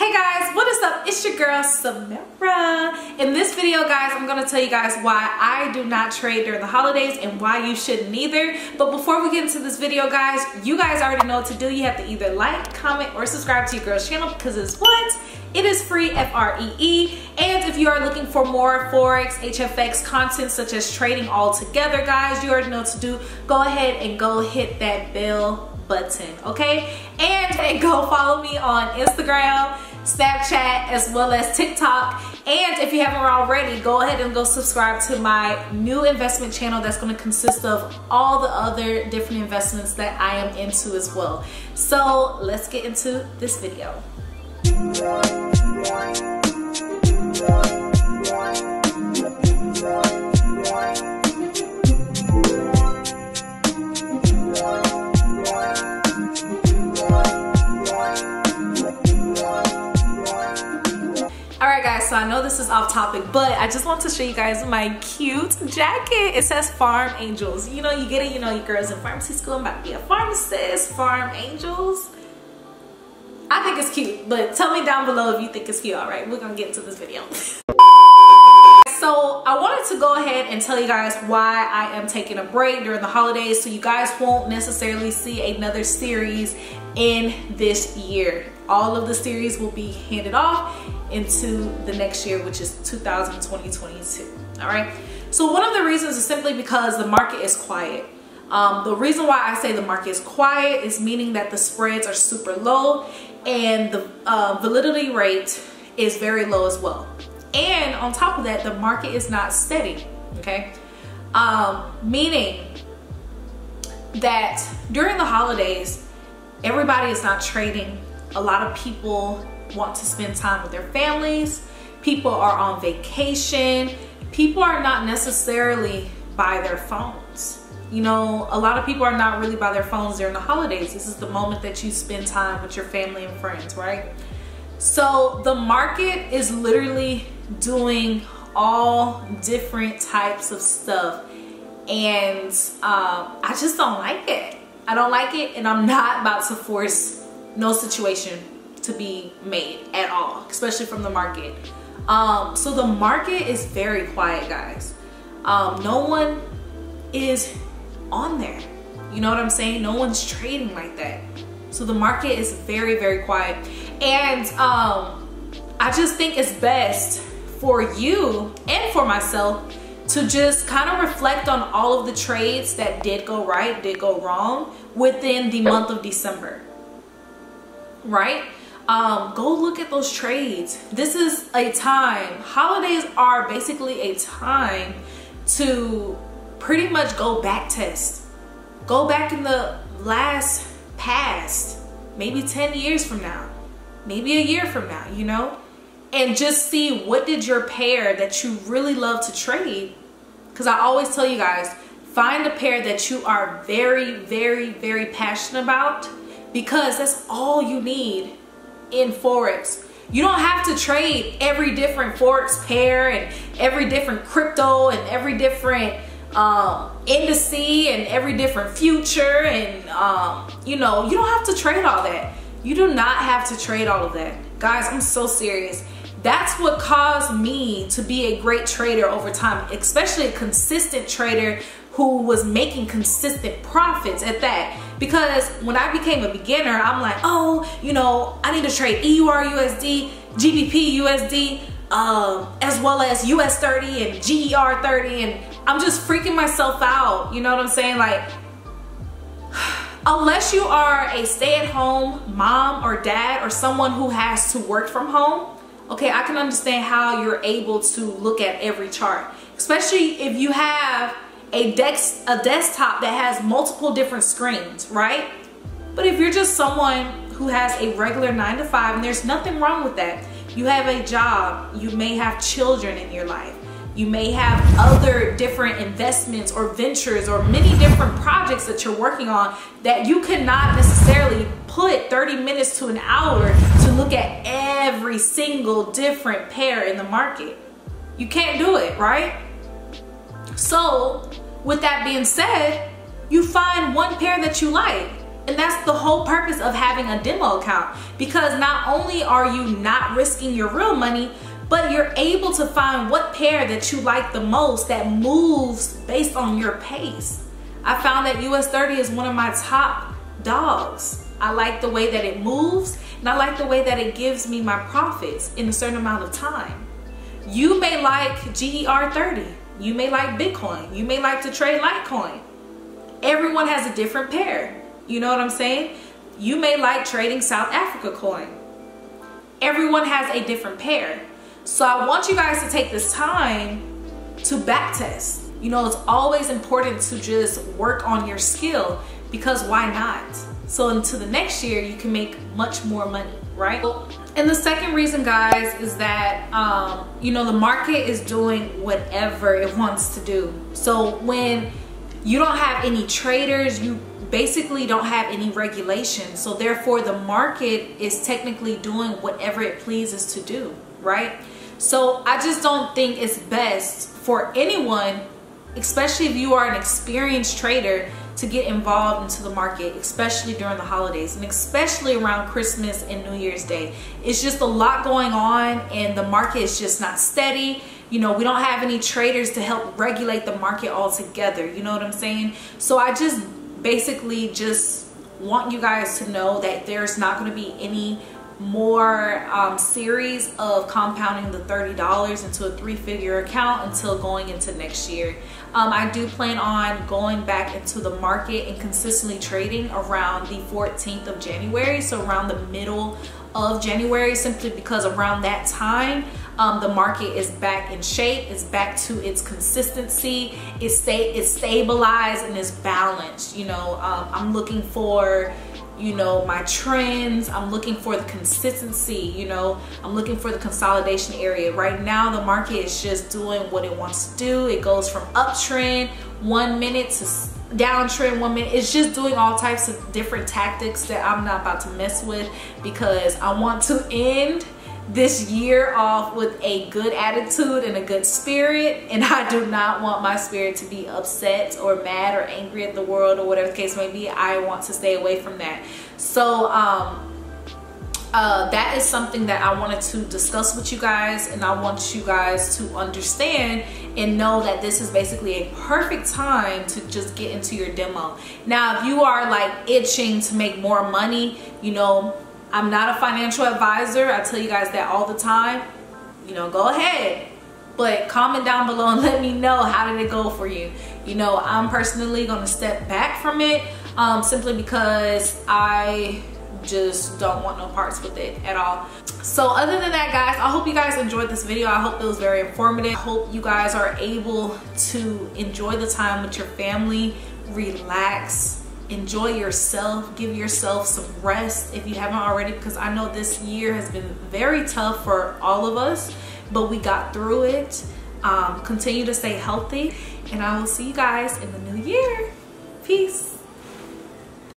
Hey guys, what is up? It's your girl Samara. In this video, guys, I'm gonna tell you guys why I do not trade during the holidays and why you shouldn't either. But before we get into this video, guys, you guys already know what to do. You have to either like, comment, or subscribe to your girl's channel because it's what? It is free, F-R-E-E. And if you are looking for more Forex, HFX content such as trading all together, guys, you already know what to do. Go ahead and go hit that bell button, okay? And go follow me on Instagram, Snapchat, as well as TikTok. And if you haven't already, go ahead and go subscribe to my new investment channel that's going to consist of all the other different investments that I am into as well. So let's get into this video. Alright guys, so I know this is off topic, but I just want to show you guys my cute jacket. It says Farm Angels. You know, you get it, you know, your girls in pharmacy school. I'm about to be a pharmacist. Farm Angels. I think it's cute, but tell me down below if you think it's cute. Alright, we're gonna get into this video. So I wanted to go ahead and tell you guys why I am taking a break during the holidays, so you guys won't necessarily see another series in this year. All of the series will be handed off into the next year, which is 2022. All right. So one of the reasons is simply because the market is quiet. The reason why I say the market is quiet is meaning that the spreads are super low and the validity rate is very low as well. And on top of that, the market is not steady. Okay. Meaning that during the holidays, everybody is not trading. A lot of people want to spend time with their families. People are on vacation. People are not necessarily by their phones. You know, a lot of people are not really by their phones during the holidays. This is the moment that you spend time with your family and friends, right? So the market is literally doing all different types of stuff. And I just don't like it. I don't like it, and I'm not about to force no situation to be made at all, especially from the market. So the market is very quiet, guys. No one is on there. You know what I'm saying? No one's trading like that. So the market is very, very quiet. And I just think it's best for you and for myself to just kind of reflect on all of the trades that did go right, did go wrong within the month of December. Right? Go look at those trades. This is a time, holidays are basically a time to pretty much go back test. Go back in the past, maybe 10 years from now, maybe a year from now, you know, and just see what did your pair that you really love to trade. Because I always tell you guys, find a pair that you are very, very, very passionate about, because that's all you need in Forex. You don't have to trade every different Forex pair and every different crypto and every different indice and every different future, and you know, you don't have to trade all that. You do not have to trade all of that. Guys, I'm so serious. That's what caused me to be a great trader over time, especially a consistent trader who was making consistent profits at that. Because when I became a beginner, I'm like, oh, you know, I need to trade EUR USD, GBP USD, as well as US 30 and GER 30, and I'm just freaking myself out. You know what I'm saying? Like, unless you are a stay-at-home mom or dad or someone who has to work from home, okay, I can understand how you're able to look at every chart, especially if you have a desktop that has multiple different screens, right? But if you're just someone who has a regular 9-to-5, and there's nothing wrong with that, you have a job, you may have children in your life, you may have other different investments or ventures or many different projects that you're working on that you cannot necessarily put 30 minutes to an hour to look at every single different pair in the market. You can't do it, right? So with that being said, you find one pair that you like And that's the whole purpose of having a demo account, because not only are you not risking your real money, but you're able to find what pair that you like the most that moves based on your pace. I found that US 30 is one of my top dogs. I like the way that it moves, and I like the way that it gives me my profits in a certain amount of time. You may like GER 30. You may like Bitcoin. You may like to trade Litecoin. Everyone has a different pair. You know what I'm saying? You may like trading South Africa coin. Everyone has a different pair. So I want you guys to take this time to backtest. You know, it's always important to just work on your skill, because why not? So into the next year, you can make much more money, right? And the second reason, guys, is that, you know, the market is doing whatever it wants to do. So when you don't have any traders, you basically don't have any regulation. So therefore the market is technically doing whatever it pleases to do, right? So I just don't think it's best for anyone, especially if you are an experienced trader, to get involved into the market, especially during the holidays and especially around Christmas and New Year's Day. It's just a lot going on and the market is just not steady. You know, we don't have any traders to help regulate the market altogether. You know what I'm saying? So I just basically just want you guys to know that there's not going to be any more series of compounding the $30 into a 3-figure account until going into next year. I do plan on going back into the market and consistently trading around the 14th of January, so around the middle of January, simply because around that time the market is back in shape, it's back to its consistency, it's stabilized and it's balanced. You know, I'm looking for, you know, my trends. I'm looking for the consistency. You know, I'm looking for the consolidation area. Right now the market is just doing what it wants to do. It goes from uptrend 1 minute to downtrend 1 minute. It's just doing all types of different tactics that I'm not about to mess with, because I want to end this year off with a good attitude and a good spirit, and I do not want my spirit to be upset or mad or angry at the world or whatever the case may be. I want to stay away from that. So that is something that I wanted to discuss with you guys, and I want you guys to understand and know that this is basically a perfect time to just get into your demo. Now, if you are like itching to make more money, you know, I'm not a financial advisor. I tell you guys that all the time. You know, go ahead. But comment down below and let me know, how did it go for you? You know, I'm personally going to step back from it simply because I just don't want no parts with it at all. So other than that, guys, I hope you guys enjoyed this video. I hope it was very informative. I hope you guys are able to enjoy the time with your family, relax, enjoy yourself, give yourself some rest if you haven't already, because I know this year has been very tough for all of us, but we got through it. Continue to stay healthy, and I will see you guys in the new year. Peace.